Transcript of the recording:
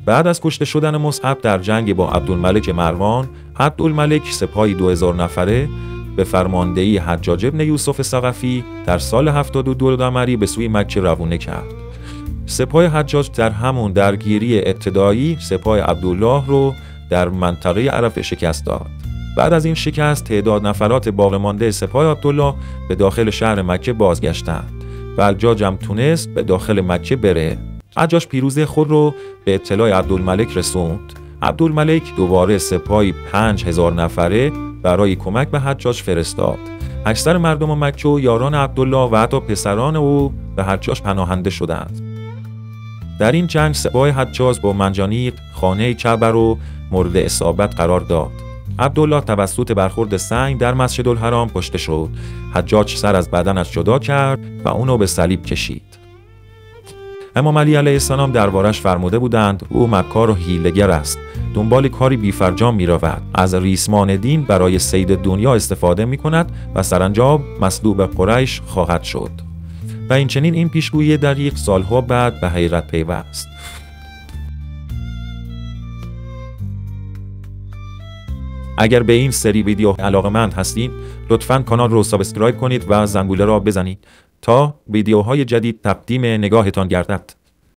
بعد از کشته شدن مصعب در جنگ با عبدالملک مروان، عبدالملک سپاهی 2000 نفره به فرماندهی حجاج بن یوسف ثقفی در سال 72 قمری به سوی مکه روانه کرد. سپاه حجاج در همون درگیری ابتدایی سپاه عبدالله رو در منطقه عرفه شکست داد. بعد از این شکست تعداد نفرات باقی مانده سپاه عبدالله به داخل شهر مکه بازگشتند و حجاج هم تونست به داخل مکه بره. حجاج پیروزی خود رو به اطلاع عبدالملک رسوند. عبدالملک دوباره سپاهی 5000 نفره برای کمک به حجاج فرستاد. اکثر مردم مکه و یاران عبدالله و حتی پسران او به حجاج پناهنده شدند. در این جنگ سپاه حجاج با منجنیق خانه کعبه رو مورد اصابت قرار داد. عبدالله توسط برخورد سنگ در مسجد الحرام کشته شد. حجاج سر از بدنش جدا کرد و اونو به صلیب کشید. امام علی علیه السلام دربارش فرموده بودند او مکار و حیله‌گر است، دنبال کاری بی‌فرجام می‌رود، از ریسمان دین برای صید دنیا استفاده می‌کند و سرانجام مصلوب قریش خواهد شد. و این چنین این پیشگویی دقیق سالها بعد به حقیقت پیوست. اگر به این سری ویدیو علاقه‌مند هستید لطفاً کانال رو سابسکرایب کنید و زنگوله را بزنید تا ویدیوهای جدید تقدیم نگاهتان گردد.